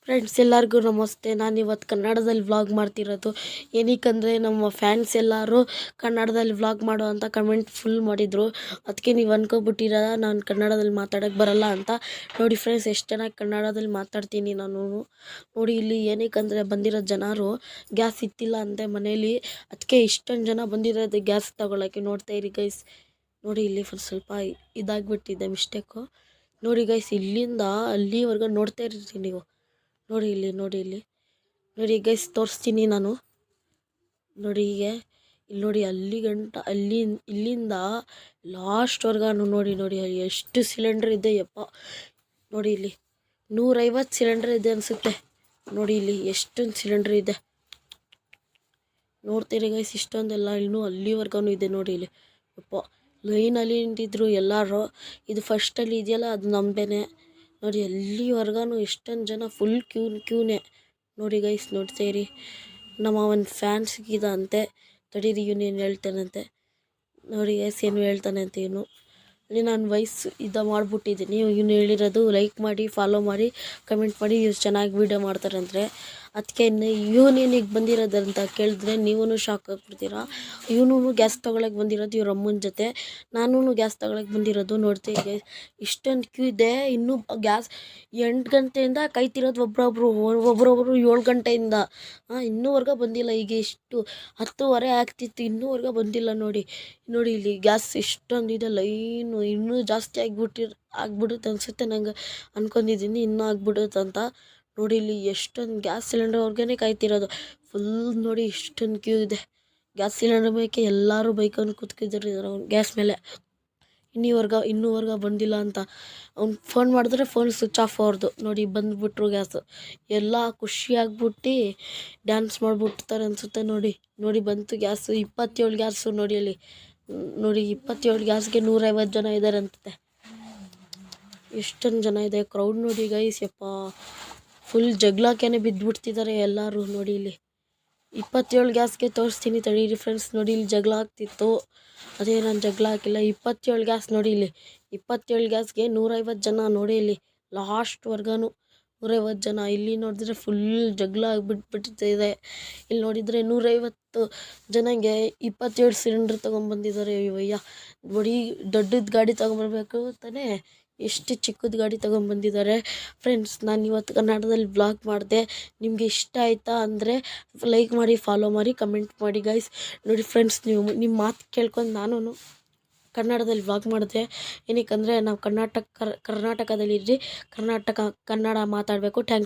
Friends ಎಲ್ಲರಿಗೂ ನಮಸ್ತೆ. ನಾನಿವತ್ತು ಕನ್ನಡದಲ್ಲಿ ವ್ಲಾಗ್ ಮಾಡ್ತಿರೋದು ಏನಕ್ಕಂದರೆ ನಮ್ಮ ಫ್ಯಾನ್ಸ್ ಎಲ್ಲರೂ ಕನ್ನಡದಲ್ಲಿ ವ್ಲಾಗ್ ಮಾಡೋ ಅಂತ ಕಮೆಂಟ್ ಫುಲ್ ಮಾಡಿದರು. ಅದಕ್ಕೆ ನೀವು ಅಂದ್ಕೊಬಿಟ್ಟಿರ ನಾನು ಕನ್ನಡದಲ್ಲಿ ಮಾತಾಡೋಕ್ಕೆ ಬರಲ್ಲ ಅಂತ. ನೋಡಿ ಫ್ರೆಂಡ್ಸ್, ಎಷ್ಟು ಚೆನ್ನಾಗಿ ಕನ್ನಡದಲ್ಲಿ ಮಾತಾಡ್ತೀನಿ ನಾನು. ನೋಡಿ ಇಲ್ಲಿ ಏನಕ್ಕಂದರೆ ಬಂದಿರೋ ಜನರು ಗ್ಯಾಸ್ ಇತ್ತಿಲ್ಲ ಅಂತೆ ಮನೇಲಿ, ಅದಕ್ಕೆ ಇಷ್ಟೊಂದು ಜನ ಬಂದಿರೋದು ಗ್ಯಾಸ್ ತಗೊಳ್ಳೋಕ್ಕೆ. ನೋಡ್ತಾ ಇರಿ ಗೈಸ್, ನೋಡಿ ಇಲ್ಲಿ ಸ್ವಲ್ಪ ಇದಾಗ್ಬಿಟ್ಟಿದೆ ಮಿಸ್ಟೇಕು. ನೋಡಿ ಗೈಸ್, ಇಲ್ಲಿಂದ ಅಲ್ಲಿವರೆಗೂ ನೋಡ್ತಾ ಇರ್ತೀನಿ ನೀವು. ನೋಡಿ ನೋಡಿ ಗೈಸ್, ತೋರಿಸ್ತೀನಿ ನಾನು. ನೋಡಿ ಇಲ್ಲಿ ನೋಡಿ ಇಲ್ಲಿಂದ ಲಾಸ್ಟ್ವರೆಗೂ ನೋಡಿ ಎಷ್ಟು ಸಿಲಿಂಡ್ರ್ ಇದೆ ಯಪ್ಪ. ನೋಡಿ ಇಲ್ಲಿ 150 ಸಿಲಿಂಡ್ರ್ ಇದೆ ಅನಿಸುತ್ತೆ. ನೋಡಿ ಇಲ್ಲಿ ಎಷ್ಟೊಂದು ಸಿಲಿಂಡ್ರ್ ಇದೆ ನೋಡ್ತೀರಿ ಗೈಸ್. ಇಷ್ಟೊಂದೆಲ್ಲ ಇನ್ನೂ ಅಲ್ಲಿವರೆಗೂ ಇದೆ. ನೋಡಿ ಇಲ್ಲಿ ಯಪ್ಪ, ಲೈನಲ್ಲಿ ನಿಂತಿದ್ರು ಎಲ್ಲರೂ. ಇದು ಫಸ್ಟಲ್ಲಿ ಇದೆಯಲ್ಲ, ಅದು ನಮ್ಮದೇನೆ. ನೋಡಿ ಎಲ್ಲಿವರೆಗೂ ಎಷ್ಟೊಂದು ಜನ ಫುಲ್ ಕ್ಯೂನೇ. ನೋಡಿ ಗೈಸ್, ನೋಡ್ತೀರಿ ನಮ್ಮ ಒಂದು ಫ್ಯಾನ್ಸ್ಗಿದ ಅಂತೆ. ತಡೀರಿ, ಇವನು ಏನು ಹೇಳ್ತಾನಂತೆ. ನೋಡಿ ಗೈಸ್, ಏನು ಹೇಳ್ತಾನೆ ಅಂತ ಇವನು. ಅಲ್ಲಿ ನಾನು ವಾಯ್ಸ್ ಮಾಡಿಬಿಟ್ಟಿದ್ದೀನಿ. ಇವನು ಹೇಳಿರೋದು ಲೈಕ್ ಮಾಡಿ, ಫಾಲೋ ಮಾಡಿ, ಕಮೆಂಟ್ ಮಾಡಿ, ಇವ್ರು ಚೆನ್ನಾಗಿ ವೀಡಿಯೋ ಮಾಡ್ತಾರಂದರೆ. ಅದಕ್ಕೆ ಇವನೇನಿಗೆ ಬಂದಿರೋದಂತ ಕೇಳಿದ್ರೆ ನೀವೂ ಶಾಕ್ ಆಗಿಬಿಡ್ತೀರಾ. ಇವನು ಗ್ಯಾಸ್ ತೊಗೊಳಕ್ಕೆ ಬಂದಿರೋದು ಇವ್ರ ಅಮ್ಮನ ಜೊತೆ. ನಾನು ಗ್ಯಾಸ್ ತೊಗೊಳಕ್ಕೆ ಬಂದಿರೋದು. ನೋಡ್ತೀವಿ ಇಷ್ಟೊಂದು ಕ್ಯೂ ಇದೆ. ಇನ್ನೂ ಗ್ಯಾಸ್ 8 ಗಂಟೆಯಿಂದ ಕಾಯ್ತಿರೋದು ಒಬ್ರೊಬ್ರು 7 ಗಂಟೆಯಿಂದ. ಇನ್ನೂವರೆಗೂ ಬಂದಿಲ್ಲ. ಈಗ ಎಷ್ಟು 10:30 ಆಗ್ತಿತ್ತು, ಇನ್ನೂವರೆಗೂ ಬಂದಿಲ್ಲ. ನೋಡಿ ಇಲ್ಲಿ ಗ್ಯಾಸ್ ಇಷ್ಟೊಂದಿದೆ ಲೈನು. ಇನ್ನೂ ಜಾಸ್ತಿ ಆಗ್ಬಿಡುತ್ತೆ ಅನಿಸುತ್ತೆ. ನಂಗೆ ಅಂದ್ಕೊಂಡಿದ್ದೀನಿ ಇನ್ನೂ ಆಗ್ಬಿಡುತ್ತಂತ. ನೋಡಿ ಇಲ್ಲಿ ಎಷ್ಟೊಂದು ಗ್ಯಾಸ್ ಸಿಲಿಂಡರ್ವರೆಗೇ ಕಾಯ್ತಿರೋದು ಫುಲ್. ನೋಡಿ ಇಷ್ಟೊಂದು ಕ್ಯೂ ಇದೆ. ಗ್ಯಾಸ್ ಸಿಲಿಂಡರ್ ಬೇಕೆ ಎಲ್ಲರೂ ಬೈಕೊಂಡು ಕೂತ್ಕಿದ್ದಾರೆ ಗ್ಯಾಸ್ ಮೇಲೆ. ಇನ್ನೂವರೆಗೂ ಬಂದಿಲ್ಲ ಅಂತ ಅವ್ನು ಫೋನ್ ಮಾಡಿದ್ರೆ ಫೋನ್ ಸ್ವಿಚ್ ಆಫ್ ಅವ್ರದ್ದು. ನೋಡಿ ಬಂದುಬಿಟ್ರು ಗ್ಯಾಸು. ಎಲ್ಲ ಖುಷಿಯಾಗ್ಬಿಟ್ಟು ಡ್ಯಾನ್ಸ್ ಮಾಡಿಬಿಡ್ತಾರೆ ಅನಿಸುತ್ತೆ. ನೋಡಿ ಬಂತು ಗ್ಯಾಸು. 27 ಗ್ಯಾಸು. ನೋಡಿ ಅಲ್ಲಿ 27 ಗ್ಯಾಸ್ಗೆ 150 ಜನ ಇದ್ದಾರೆ ಅಂತೆ. ಎಷ್ಟೊಂದು ಜನ ಇದೆ ಕ್ರೌಡ್. ನೋಡಿ ಗೈಸ್, ಯಪ್ಪ ಫುಲ್ ಜಗಳಕ್ಕೇನೆ ಬಿದ್ದುಬಿಡ್ತಿದ್ದಾರೆ ಎಲ್ಲರೂ. ನೋಡಿ ಇಲ್ಲಿ 27 ಗ್ಯಾಸ್ಗೆ ತೋರಿಸ್ತೀನಿ ತಡೀರಿ ಫ್ರೆಂಡ್ಸ್. ನೋಡಿ ಇಲ್ಲಿ ಜಗಳ ಆಗ್ತಿತ್ತು, ಅದೇ ನಾನು ಜಗಳ ಹಾಕಿಲ್ಲ. 27 ಗ್ಯಾಸ್. ನೋಡಿ ಇಲ್ಲಿ 27 ಗ್ಯಾಸ್ಗೆ 150 ಜನ. ನೋಡಿ ಇಲ್ಲಿ ಲಾಸ್ಟ್ವರೆಗೂ 150 ಜನ. ಇಲ್ಲಿ ನೋಡಿದ್ರೆ ಫುಲ್ ಜಗಳ ಆಗಿಬಿಟ್ಟಿದೆ. ಇಲ್ಲಿ ನೋಡಿದರೆ 150 ಜನಗೆ 27 ಸಿಲಿಂಡ್ರ್ ತೊಗೊಂಬಂದಿದ್ದಾರೆ. ಇವಯ್ಯ ನೋಡಿ, ದೊಡ್ಡದು ಗಾಡಿ ತೊಗೊಂಬರ್ಬೇಕು ತಾನೇ, ಎಷ್ಟು ಚಿಕ್ಕದು ಗಾಡಿ ತೊಗೊಂಬಂದಿದ್ದಾರೆ. ಫ್ರೆಂಡ್ಸ್, ನಾನು ಇವತ್ತು ಕನ್ನಡದಲ್ಲಿ ವ್ಲಾಗ್ ಮಾಡಿದೆ. ನಿಮಗೆ ಇಷ್ಟ ಆಯಿತಾ ಅಂದರೆ ಲೈಕ್ ಮಾಡಿ, ಫಾಲೋ ಮಾಡಿ, ಕಮೆಂಟ್ ಮಾಡಿ ಗೈಸ್. ನೋಡಿ ಫ್ರೆಂಡ್ಸ್, ನೀವು ನಿಮ್ಮ ಮಾತು ಕೇಳ್ಕೊಂಡು ನಾನು ಕನ್ನಡದಲ್ಲಿ ವ್ಲಾಗ್ ಮಾಡಿದೆ. ಏನಕ್ಕಂದರೆ ನಾವು ಕರ್ನಾಟಕದಲ್ಲಿದ್ರಿ, ಕನ್ನಡ ಮಾತಾಡಬೇಕು. ಥ್ಯಾಂಕ್ಸ್.